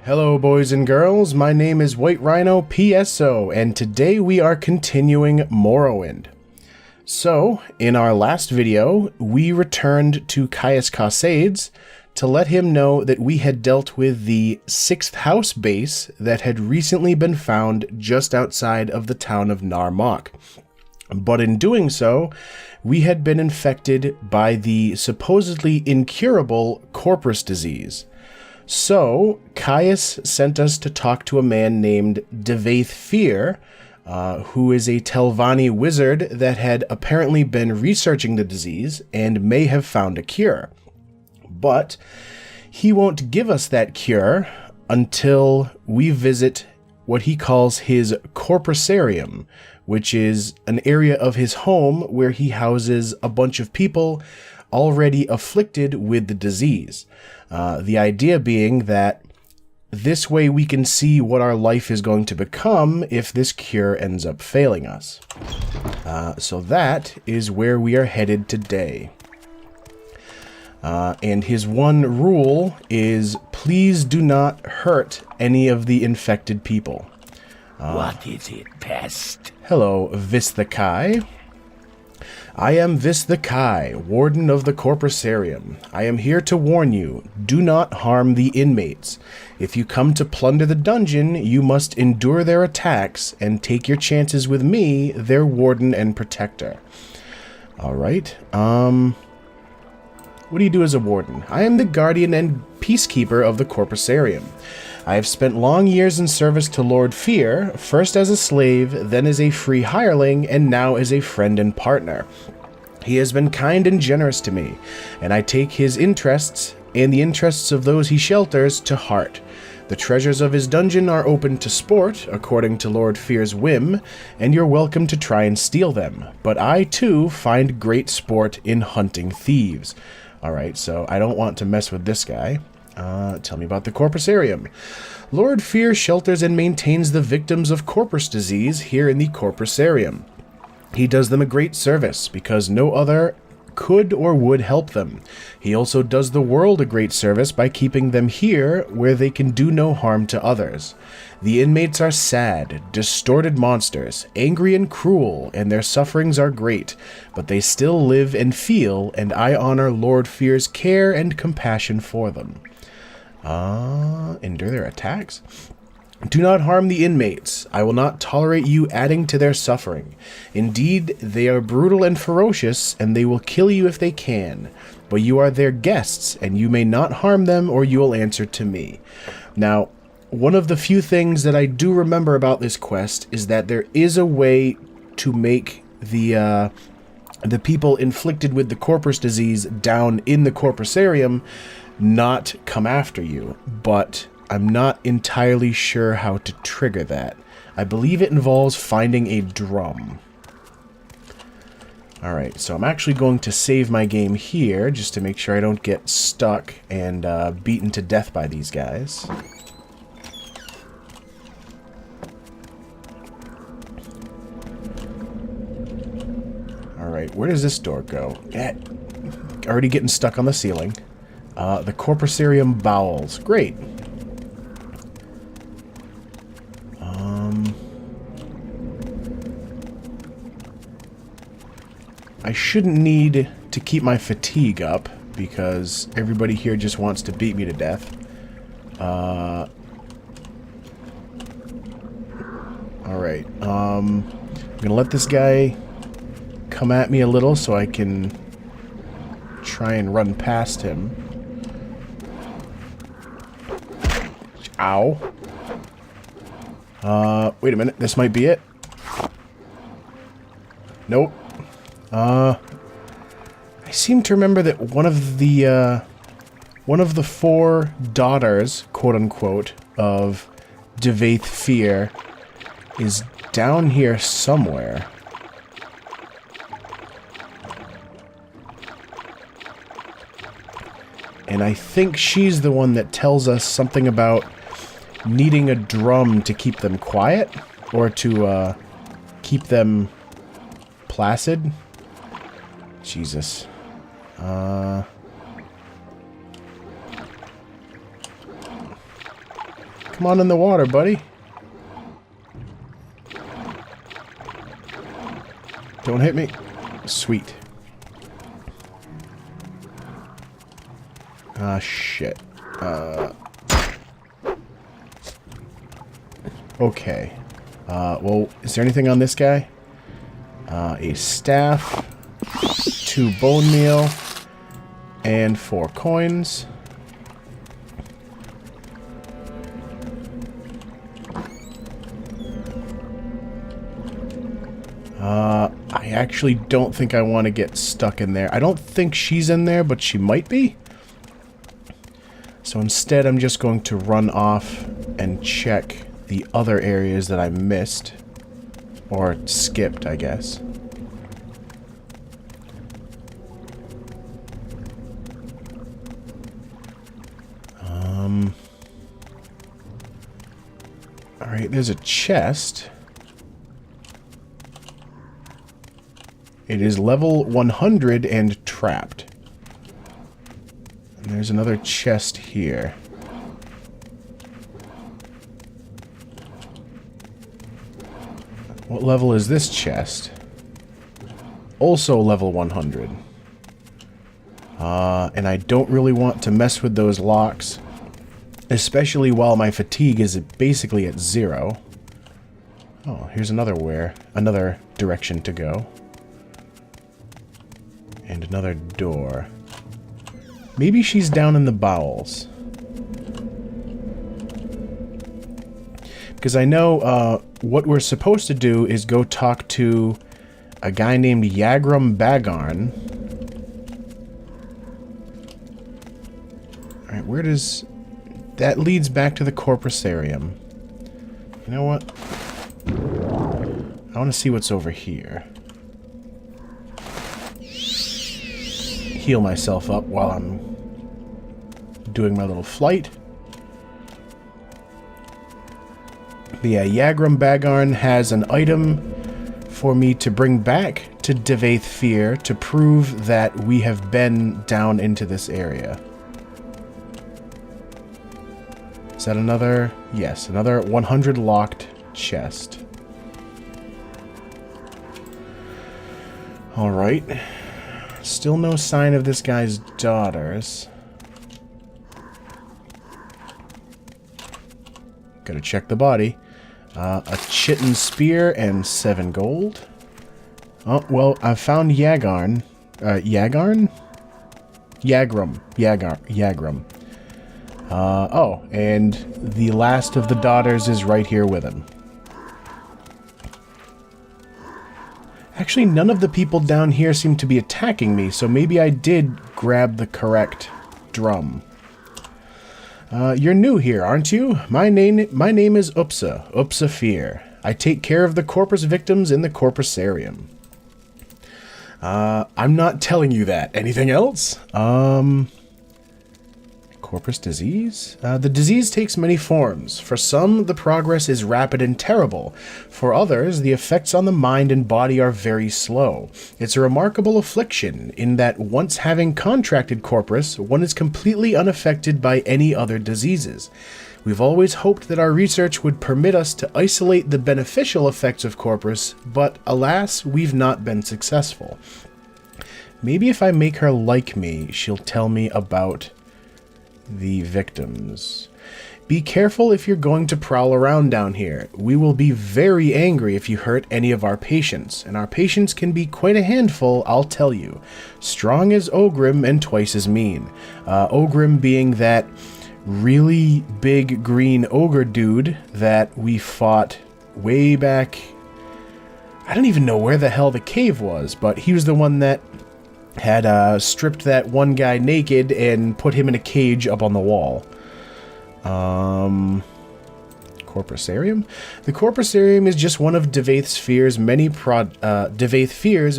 Hello boys and girls, my name is White Rhino PSO, and today we are continuing Morrowind. So, in our last video, we returned to Caius Causades to let him know that we had dealt with the 6th house base that had recently been found just outside of the town of Narmok. But in doing so, we had been infected by the supposedly incurable Corprus disease. So, Caius sent us to talk to a man named Devaith Fear, who is a Telvanni wizard that had apparently been researching the disease and may have found a cure. But he won't give us that cure until we visit what he calls his Corprusarium, which is an area of his home where he houses a bunch of people already afflicted with the disease. The idea being that this way we can see what our life is going to become if this cure ends up failing us. So that is where we are headed today. And his one rule is please do not hurt any of the infected people. What is it, pest? Hello, Visthakai. I am Visthakai, Warden of the Corprusarium. I am here to warn you, do not harm the inmates. If you come to plunder the dungeon, you must endure their attacks and take your chances with me, their warden and protector. Alright, what do you do as a warden? I am the guardian and peacekeeper of the Corprusarium. I have spent long years in service to Lord Fear, first as a slave, then as a free hireling, and now as a friend and partner. He has been kind and generous to me, and I take his interests, and the interests of those he shelters, to heart. The treasures of his dungeon are open to sport, according to Lord Fear's whim, and you're welcome to try and steal them. But I, too, find great sport in hunting thieves. Alright, so I don't want to mess with this guy. Tell me about the Corprusarium. Lord Fear shelters and maintains the victims of Corprus disease here in the Corprusarium. He does them a great service because no other could or would help them. He also does the world a great service by keeping them here where they can do no harm to others. The inmates are sad, distorted monsters, angry and cruel, and their sufferings are great, but they still live and feel, and I honor Lord Fear's care and compassion for them. Endure their attacks? Do not harm the inmates. I will not tolerate you adding to their suffering. Indeed, they are brutal and ferocious, and they will kill you if they can. But you are their guests, and you may not harm them, or you will answer to me. Now, one of the few things that I do remember about this quest is that there is a way to make the people inflicted with the Corprus disease down in the Corprusarium not come after you, but I'm not entirely sure how to trigger that. I believe it involves finding a drum. Alright, so I'm actually going to save my game here, just to make sure I don't get stuck and beaten to death by these guys. Alright, where does this door go? Already getting stuck on the ceiling. The Corprusarium bowels. Great. I shouldn't need to keep my fatigue up, because everybody here just wants to beat me to death. Alright, I'm gonna let this guy come at me a little so I can try and run past him. Ow. Wait a minute, this might be it. Nope. I seem to remember that one of the 4 daughters, quote-unquote, of Devaith Fear is down here somewhere. And I think she's the one that tells us something about needing a drum to keep them quiet, or to keep them placid. Jesus. Come on in the water, buddy. Don't hit me. Sweet. Ah, shit. Okay. Well, is there anything on this guy? A staff, 2 bone meal, and 4 coins. I actually don't think I want to get stuck in there. I don't think she's in there, but she might be. So instead, I'm just going to run off and check the other areas that I missed. Or skipped, I guess. Alright, there's a chest. It is level 100 and trapped. And there's another chest here. What level is this chest? Also level 100. And I don't really want to mess with those locks. Especially while my fatigue is basically at 0. Oh, here's another direction to go. And another door. Maybe she's down in the bowels. Because I know what we're supposed to do is go talk to a guy named Yagram Bagarn. Alright, where does... That leads back to the Corprusarium. You know what? I want to see what's over here. Heal myself up while I'm doing my little flight. But yeah, Yagram Bagarn has an item for me to bring back to Devaith Fear to prove that we have been down into this area. Is that another? Yes, another 100 locked chest. Alright. Still no sign of this guy's daughters. Gotta check the body. A chitin spear and 7 gold. Oh, well, I found Yagarn. Yagarn? Yagram. Oh, and the last of the daughters is right here with him. Actually, none of the people down here seem to be attacking me, so maybe I did grab the correct drum. You're new here, aren't you? My name is Upsa Fear. I take care of the Corpus victims in the Corprusarium. I'm not telling you that. Anything else? Corpus disease? The disease takes many forms. For some, the progress is rapid and terrible. For others, the effects on the mind and body are very slow. It's a remarkable affliction in that once having contracted Corpus, one is completely unaffected by any other diseases. We've always hoped that our research would permit us to isolate the beneficial effects of Corpus, but alas, we've not been successful. Maybe if I make her like me, she'll tell me about the victims. Be careful if you're going to prowl around down here. We will be very angry if you hurt any of our patients, and our patients can be quite a handful, I'll tell you. Strong as Ogrim and twice as mean. Ogrim being that really big green ogre dude that we fought way back. I don't even know where the hell the cave was, but he was the one that had stripped that one guy naked and put him in a cage up on the wall. Corprusarium? The Corprusarium is just one of Devaith Fear's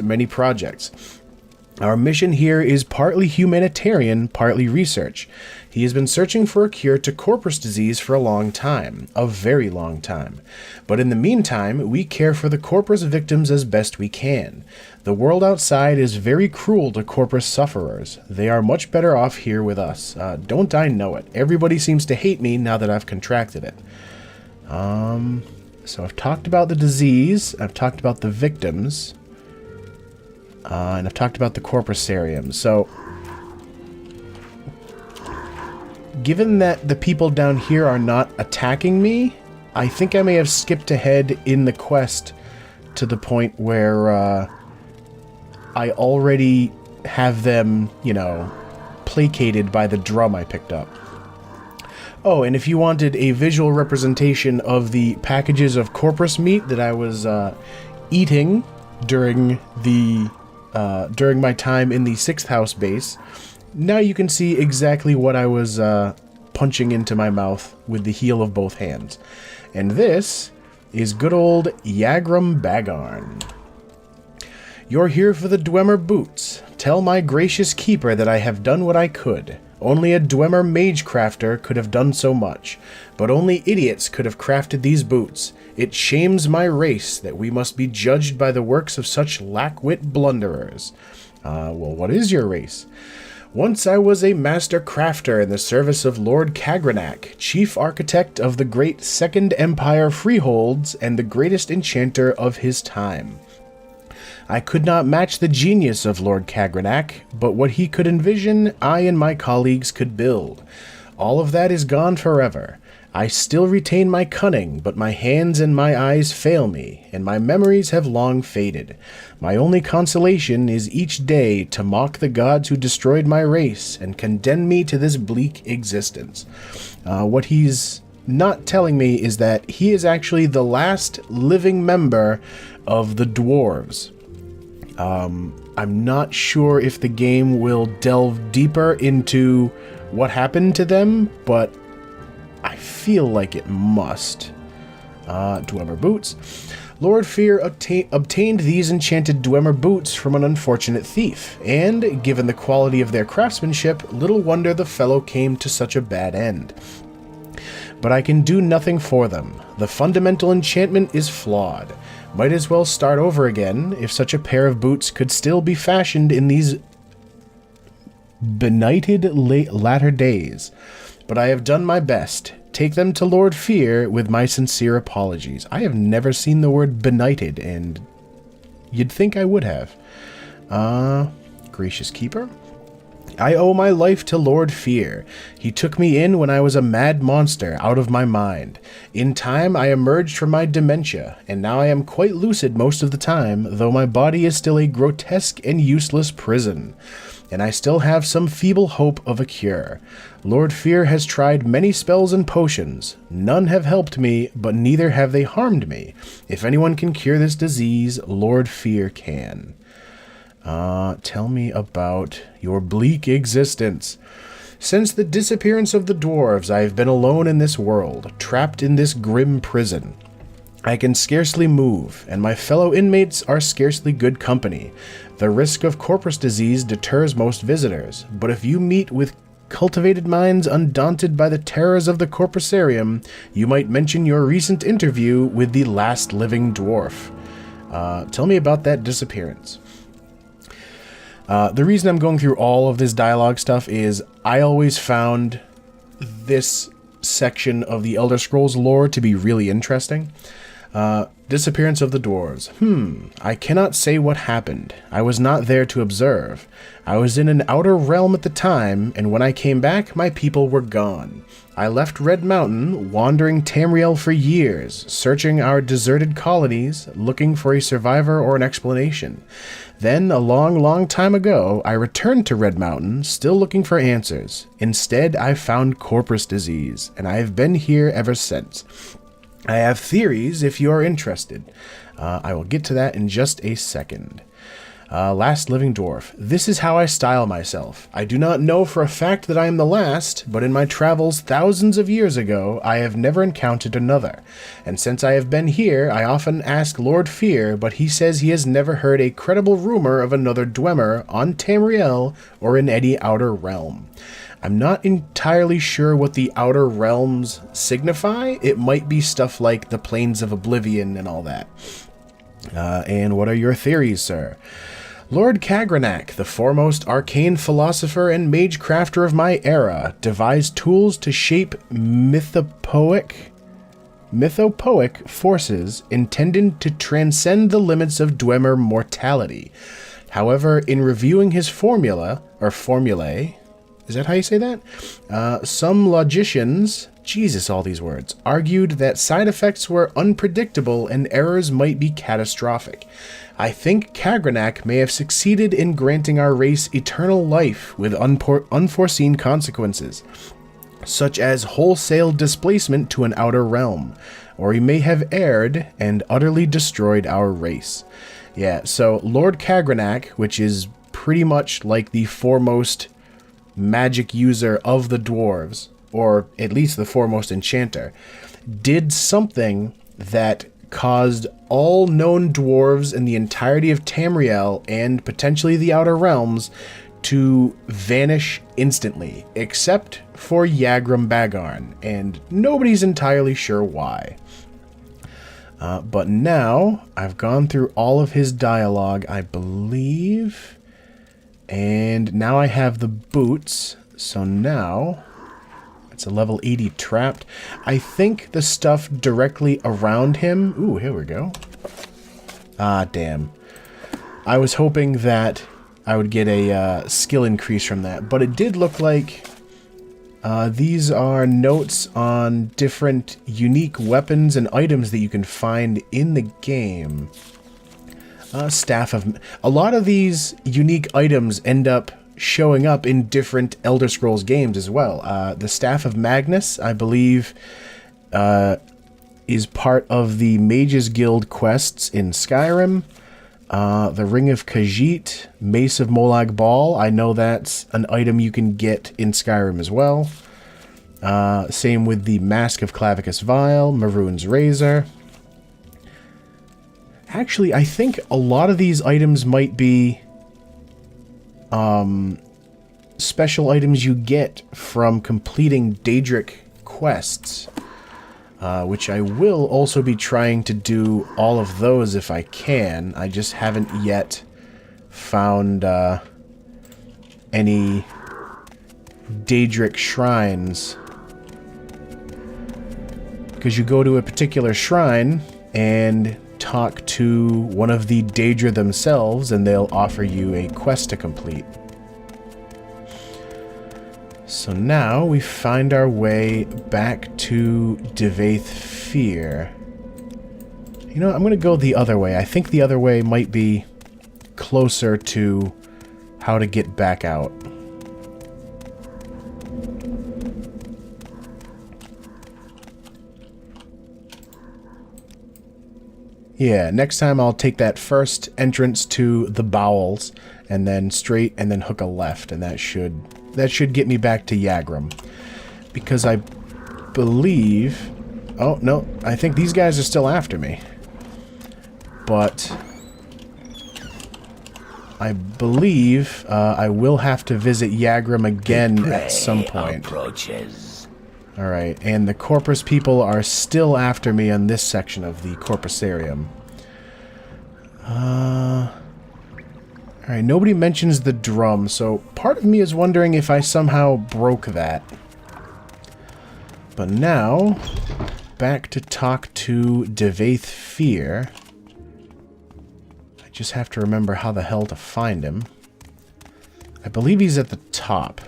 many projects. Our mission here is partly humanitarian, partly research. He has been searching for a cure to Corpus disease for a long time, a very long time. But in the meantime, we care for the Corpus victims as best we can. The world outside is very cruel to Corpus sufferers. They are much better off here with us. Don't I know it? Everybody seems to hate me now that I've contracted it. So I've talked about the disease, I've talked about the victims, and I've talked about the Corprusarium. So, given that the people down here are not attacking me, I think I may have skipped ahead in the quest to the point where I already have them, you know, placated by the drum I picked up. Oh, and if you wanted a visual representation of the packages of Corpus meat that I was eating during my time in the 6th house base, now you can see exactly what I was punching into my mouth with the heel of both hands. And this is good old Yagrum Bagarn. You're here for the Dwemer boots. Tell my gracious keeper that I have done what I could. Only a Dwemer mage crafter could have done so much, but only idiots could have crafted these boots. It shames my race that we must be judged by the works of such lackwit blunderers. Well, what is your race? Once I was a master crafter in the service of Lord Kagranak, chief architect of the great Second Empire freeholds and the greatest enchanter of his time. I could not match the genius of Lord Kagranak, but what he could envision, I and my colleagues could build. All of that is gone forever. I still retain my cunning, but my hands and my eyes fail me, and my memories have long faded. My only consolation is each day to mock the gods who destroyed my race and condemn me to this bleak existence. What he's not telling me is that he is actually the last living member of the dwarves. I'm not sure if the game will delve deeper into what happened to them, but I feel like it must. Dwemer boots. Lord Fear obtained these enchanted Dwemer boots from an unfortunate thief, and, given the quality of their craftsmanship, little wonder the fellow came to such a bad end. But I can do nothing for them. The fundamental enchantment is flawed. Might as well start over again, if such a pair of boots could still be fashioned in these benighted latter days. But I have done my best. Take them to Lord Fear with my sincere apologies. I have never seen the word benighted, and you'd think I would have. Gracious Keeper. I owe my life to Lord Fear. He took me in when I was a mad monster, out of my mind. In time, I emerged from my dementia, and now I am quite lucid most of the time, though my body is still a grotesque and useless prison. And I still have some feeble hope of a cure. Lord Fear has tried many spells and potions. None have helped me, but neither have they harmed me. If anyone can cure this disease, Lord Fear can. Tell me about your bleak existence. Since the disappearance of the dwarves, I have been alone in this world, trapped in this grim prison. I can scarcely move, and my fellow inmates are scarcely good company. The risk of Corpus disease deters most visitors, but if you meet with cultivated minds undaunted by the terrors of the Corprusarium, you might mention your recent interview with the last living dwarf. Tell me about that disappearance. The reason I'm going through all of this dialogue stuff is I always found this section of the Elder Scrolls lore to be really interesting. Disappearance of the dwarves. I cannot say what happened. I was not there to observe. I was in an outer realm at the time, and when I came back, my people were gone. I left Red Mountain, wandering Tamriel for years, searching our deserted colonies, looking for a survivor or an explanation. Then, a long, long time ago, I returned to Red Mountain, still looking for answers. Instead, I found Corpus disease, and I have been here ever since. I have theories if you are interested. I will get to that in just a second. Last living dwarf. This is how I style myself. I do not know for a fact that I am the last, but in my travels thousands of years ago, I have never encountered another. And since I have been here, I often ask Lord Fear, but he says he has never heard a credible rumor of another Dwemer on Tamriel or in any outer realm. I'm not entirely sure what the outer realms signify. It might be stuff like the Plains of Oblivion and all that. And what are your theories, sir? Lord Kagranak, the foremost arcane philosopher and mage-crafter of my era, devised tools to shape mythopoeic forces intended to transcend the limits of Dwemer mortality. However, in reviewing his formulae, is that how you say that? Some logicians, Jesus, all these words, argued that side effects were unpredictable and errors might be catastrophic. I think Kagranak may have succeeded in granting our race eternal life with unforeseen consequences, such as wholesale displacement to an outer realm, or he may have erred and utterly destroyed our race. Yeah, so Lord Kagranak, which is pretty much like the foremost magic user of the dwarves, or at least the foremost enchanter, did something that caused all known dwarves in the entirety of Tamriel and potentially the Outer Realms to vanish instantly, except for Yagrum Bagarn, and nobody's entirely sure why. But now, I've gone through all of his dialogue, I believe, and now I have the boots, so now it's a level 80 trapped. I think the stuff directly around him... Ooh, here we go. Ah, damn. I was hoping that I would get a skill increase from that, but it did look like these are notes on different unique weapons and items that you can find in the game. Staff of... A lot of these unique items end up showing up in different Elder Scrolls games as well. The Staff of Magnus, I believe, is part of the Mages Guild quests in Skyrim. The Ring of Khajiit, Mace of Molag Bal, I know that's an item you can get in Skyrim as well. Same with the Mask of Clavicus Vile, Maroon's Razor. Actually, I think a lot of these items might be special items you get from completing Daedric quests, which I will also be trying to do all of those if I can. I just haven't yet found any Daedric shrines. Because you go to a particular shrine and talk to one of the Daedra themselves, and they'll offer you a quest to complete. So now we find our way back to Devaith Fear. You know, I'm going to go the other way. I think the other way might be closer to how to get back out. Yeah, next time I'll take that first entrance to the bowels, and then straight, and then hook a left, and that should get me back to Yagrum. Because I believe... Oh, no, I think these guys are still after me. But I believe I will have to visit Yagrum again at some point. Alright, and the Corpus people are still after me on this section of the Corprusarium. Alright, nobody mentions the drum, so part of me is wondering if I somehow broke that. But now, back to talk to Devaith Fear. I just have to remember how the hell to find him. I believe he's at the top.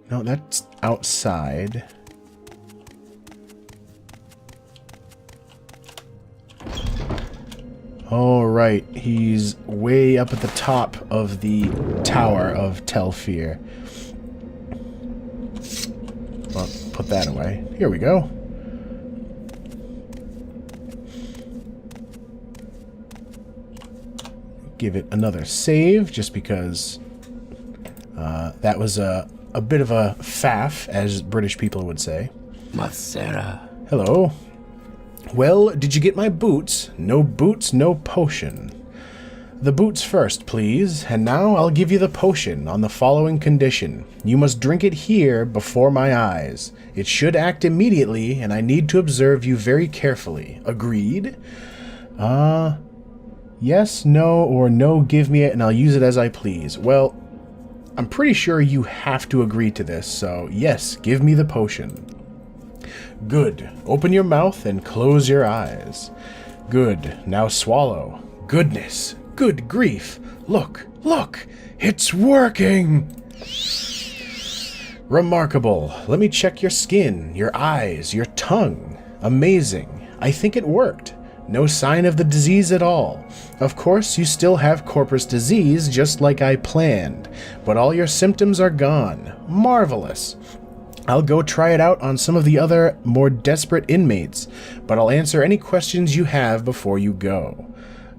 No, that's outside. Oh, right. He's way up at the top of the Tower of Telfear. Well, put that away. Here we go. give it another save, just because that was a bit of a faff, as British people would say. Macera. Hello. Well, did you get my boots? No boots, no potion. The boots first, please, and now I'll give you the potion on the following condition. You must drink it here before my eyes. It should act immediately, and I need to observe you very carefully. Agreed? Yes, no, or no, give me it, and I'll use it as I please. Well, I'm pretty sure you have to agree to this, so yes, give me the potion. Good. Open your mouth and close your eyes. Good. Now swallow. Goodness. Good grief. Look. Look. It's working. Remarkable. Let me check your skin, your eyes, your tongue. Amazing. I think it worked. No sign of the disease at all. Of course, you still have corpus disease, just like I planned. But all your symptoms are gone. Marvelous. I'll go try it out on some of the other, more desperate inmates, but I'll answer any questions you have before you go.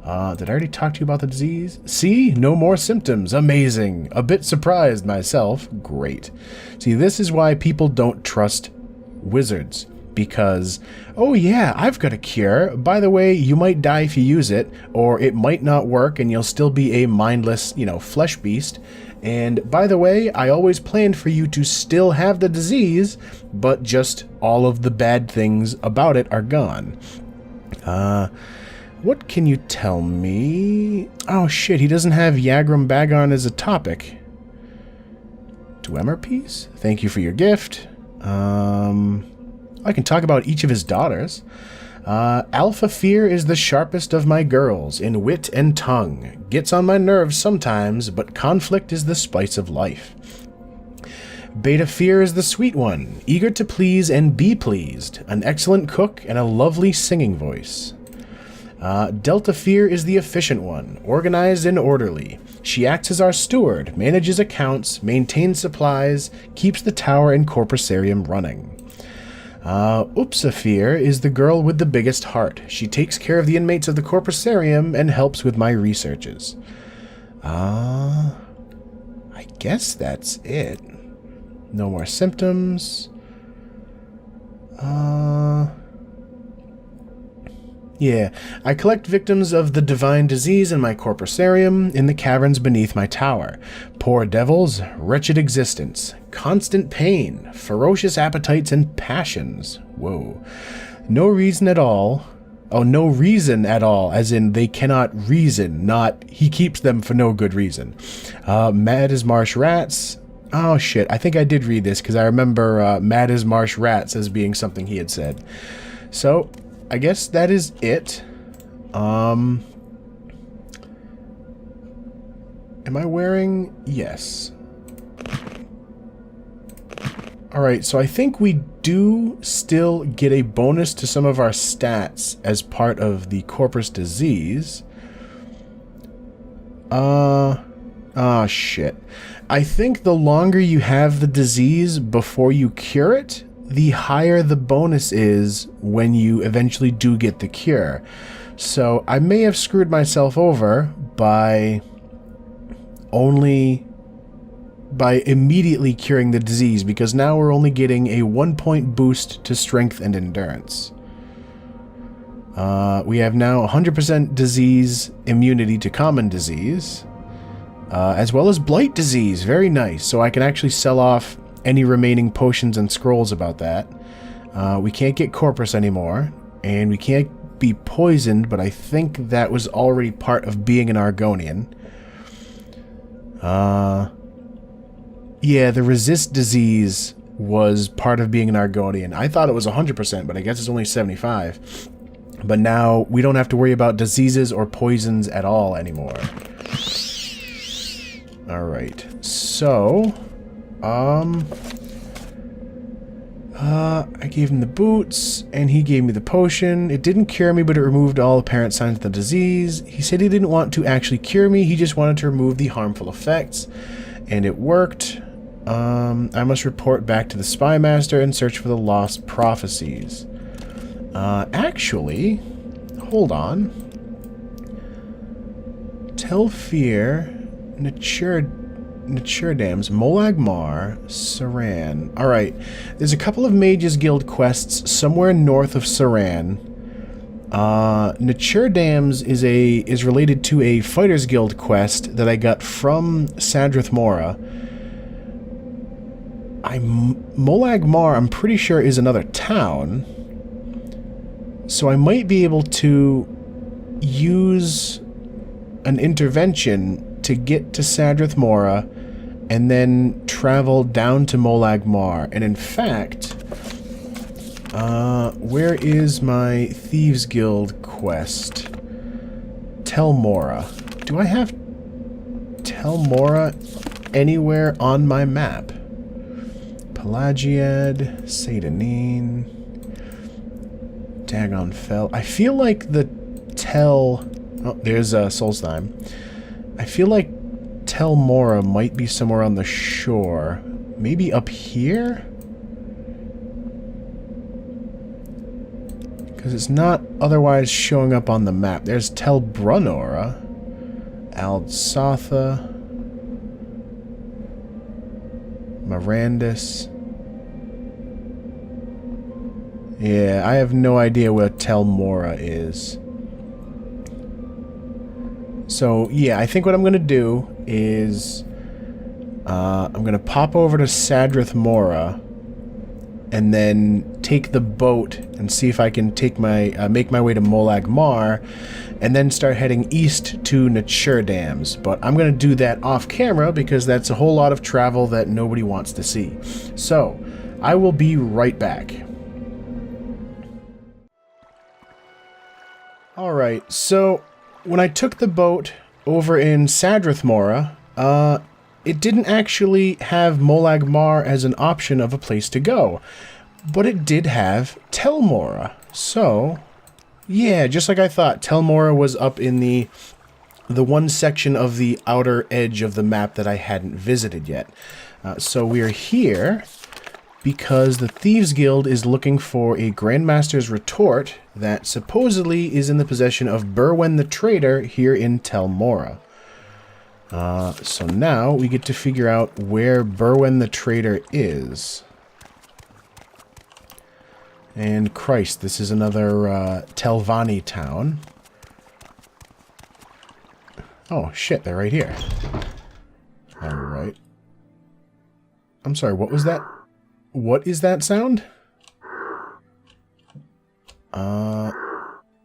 Did I already talk to you about the disease? See? No more symptoms. Amazing. A bit surprised myself. Great. See, this is why people don't trust wizards. Because, oh yeah, I've got a cure. By the way, you might die if you use it, or it might not work and you'll still be a mindless, flesh beast. And by the way, I always planned for you to still have the disease, but just all of the bad things about it are gone. What can you tell me? Oh shit, he doesn't have Yagram Bagon as a topic. Dwemer piece? Thank you for your gift. I can talk about each of his daughters. Alpha Fear is the sharpest of my girls in wit and tongue. Gets on my nerves sometimes, but conflict is the spice of life. Beta Fear is the sweet one, eager to please and be pleased, an excellent cook and a lovely singing voice. Delta Fear is the efficient one, organized and orderly. She acts as our steward, manages accounts, maintains supplies, keeps the tower and Corprusarium running. Upsafir is the girl with the biggest heart. She takes care of the inmates of the Corprusarium and helps with my researches. I guess that's it. No more symptoms. Yeah, I collect victims of the divine disease in my Corprusarium in the caverns beneath my tower. Poor devils, wretched existence, constant pain, ferocious appetites and passions. Whoa. No reason at all. Oh, no reason at all, as in they cannot reason, not he keeps them for no good reason. Mad as marsh rats. Oh shit, I think I did read this because I remember mad as marsh rats as being something he had said. So, I guess that is it. Am I wearing? Yes. Alright, so I think we do still get a bonus to some of our stats as part of the corpus disease. Shit. I think the longer you have the disease before you cure it, the higher the bonus is when you eventually do get the cure. So I may have screwed myself over by immediately curing the disease, because now we're only getting a 1-point boost to strength and endurance. We have now 100% disease immunity to common disease, as well as blight disease. Very nice. So I can actually sell off any remaining potions and scrolls about that. We can't get Corpus anymore, and we can't be poisoned, but I think that was already part of being an Argonian. Yeah, the resist disease was part of being an Argonian. I thought it was 100%, but I guess it's only 75. But now we don't have to worry about diseases or poisons at all anymore. Alright, so I gave him the boots, and he gave me the potion. It didn't cure me, but it removed all apparent signs of the disease. He said he didn't want to actually cure me, he just wanted to remove the harmful effects. And it worked. I must report back to the Spy Master and search for the lost prophecies. Actually, hold on. Telfir, Dams, Molag Mar, Saran. Alright, there's a couple of Mages Guild quests somewhere north of Saran. Dams is related to a Fighters Guild quest that I got from Sadrith Mora. Molag Mar, I'm pretty sure, is another town. So I might be able to use an intervention to get to Sadrith Mora and then travel down to Molag Mar. And in fact, where is my Thieves Guild quest? Tel Mora. Do I have Tel Mora anywhere on my map? Pelagiad, Satanine, Dagon Fell. I feel like the Tel... Oh, there's Solstheim. I feel like Tel Mora might be somewhere on the shore. Maybe up here? Because it's not otherwise showing up on the map. There's Tel Brunora, Aldsatha, Mirandus. Yeah, I have no idea where Tel Mora is. So, yeah, I think what I'm going to do is I'm going to pop over to Sadrith Mora and then take the boat and see if I can take my make my way to Molag Mar and then start heading east to Dams. But I'm going to do that off camera because that's a whole lot of travel that nobody wants to see. So, I will be right back. Alright, so when I took the boat over in Sadrith Mora, it didn't actually have Molag Mar as an option of a place to go. But it did have Tel Mora. So, yeah, just like I thought, Tel Mora was up in the one section of the outer edge of the map that I hadn't visited yet. So we're here because the Thieves Guild is looking for a Grandmaster's Retort that supposedly is in the possession of Berwen the Trader here in Tel Mora. So now we get to figure out where Berwen the Trader is. And Christ, this is another Telvanni town. Oh shit, they're right here. Alright. I'm sorry, what was that? What is that sound?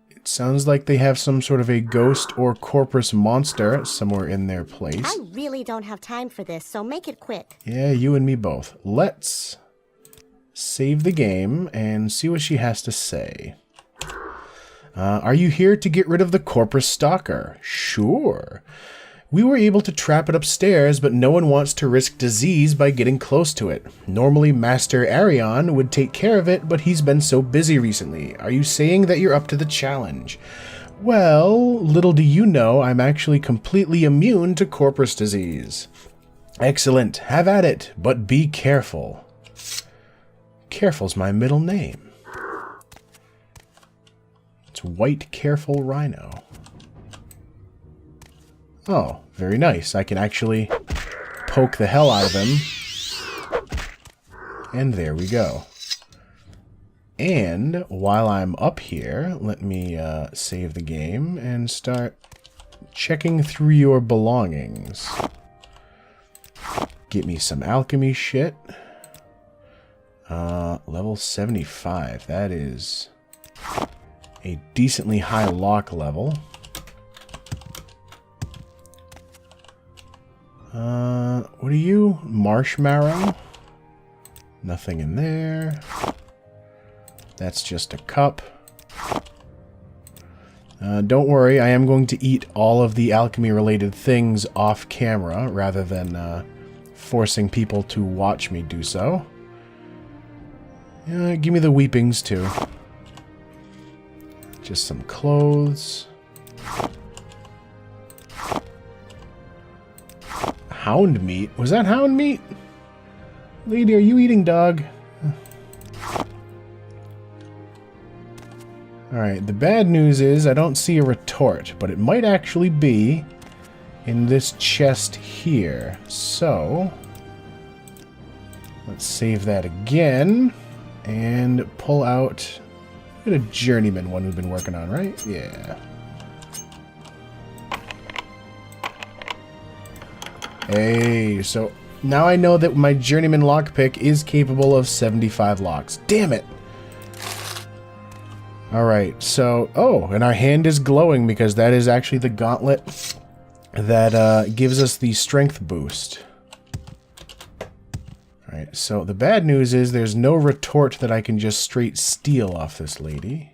It sounds like they have some sort of a ghost or corpus monster somewhere in their place. I really don't have time for this, so make it quick. Yeah, you and me both. Let's save the game and see what she has to say. Are you here to get rid of the Corpus Stalker? Sure. We were able to trap it upstairs, but no one wants to risk disease by getting close to it. Normally Master Arion would take care of it, but he's been so busy recently. Are you saying that you're up to the challenge? Well, little do you know, I'm actually completely immune to Corpus disease. Excellent, have at it, but be careful. Careful's my middle name. It's White Careful Rhino. Oh, very nice. I can actually poke the hell out of him. And there we go. And while I'm up here, let me save the game and start checking through your belongings. Get me some alchemy shit. Level 75. That is a decently high lock level. What are you? Marshmallow? Nothing in there. That's just a cup. Don't worry, I am going to eat all of the alchemy-related things off camera, rather than forcing people to watch me do so. Give me the weepings, too. Just some clothes. Hound meat? Was that hound meat? Lady, are you eating dog? Alright, the bad news is I don't see a retort, but it might actually be in this chest here. So, let's save that again and pull out a journeyman one we've been working on, right? Yeah. Hey, so now I know that my journeyman lockpick is capable of 75 locks. Damn it! Alright, so... Oh, and our hand is glowing because that is actually the gauntlet that gives us the strength boost. Alright, so the bad news is there's no retort that I can just straight steal off this lady.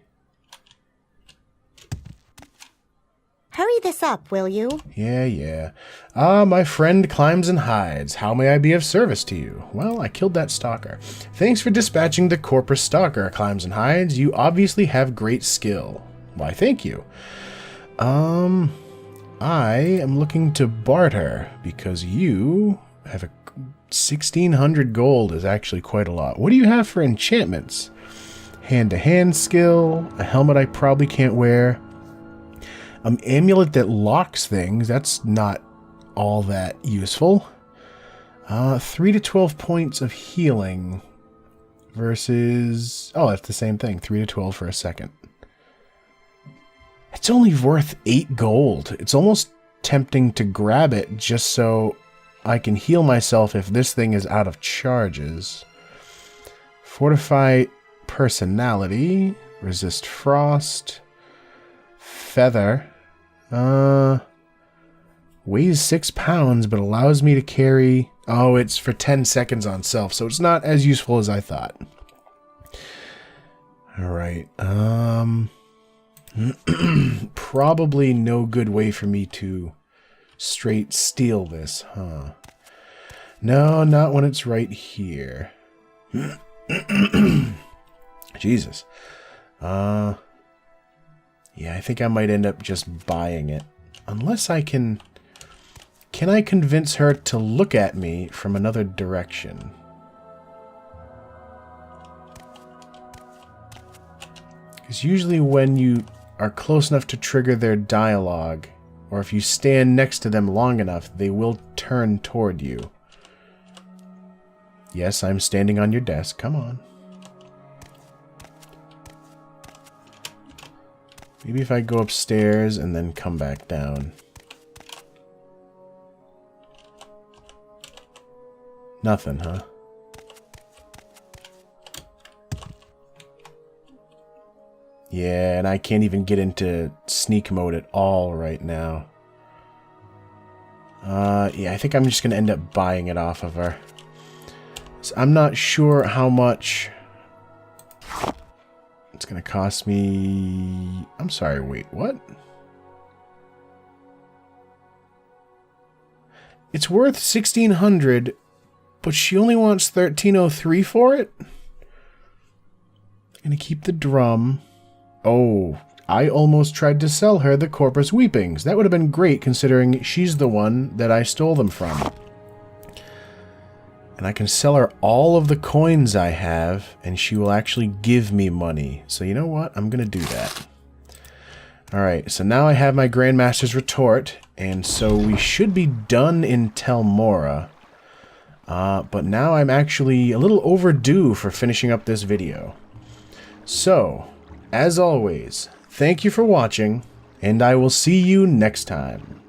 Hurry this up, will you? Yeah. Ah, my friend climbs and hides. How may I be of service to you? Well, I killed that stalker. Thanks for dispatching the Corpus Stalker, climbs and hides. You obviously have great skill. Why, thank you. I am looking to barter because you have 1,600 gold is actually quite a lot. What do you have for enchantments? Hand-to-hand skill, a helmet I probably can't wear. Amulet that locks things, that's not all that useful. 3 to 12 points of healing versus... Oh, that's the same thing. 3 to 12 for a second. It's only worth 8 gold. It's almost tempting to grab it just so I can heal myself if this thing is out of charges. Fortify personality. Resist frost. Feather. Weighs 6 pounds, but allows me to carry... Oh, it's for 10 seconds on self, so it's not as useful as I thought. Alright, probably no good way for me to straight steal this, huh? No, not when it's right here. Jesus. Yeah, I think I might end up just buying it. Unless I can... Can I convince her to look at me from another direction? Because usually when you are close enough to trigger their dialogue, or if you stand next to them long enough, they will turn toward you. Yes, I'm standing on your desk. Come on. Maybe if I go upstairs and then come back down. Nothing, huh? Yeah, and I can't even get into sneak mode at all right now. Yeah, I think I'm just going to end up buying it off of her. So I'm not sure how much... It's going to cost me... I'm sorry, wait, what? It's worth 1,600, but she only wants 1,303 for it? I'm going to keep the drum. Oh, I almost tried to sell her the Corpus Weepings. That would have been great considering she's the one that I stole them from. And I can sell her all of the coins I have, and she will actually give me money. So you know what? I'm going to do that. Alright, so now I have my Grandmaster's Retort, and so we should be done in Tel Mora. But now I'm actually a little overdue for finishing up this video. So, as always, thank you for watching, and I will see you next time.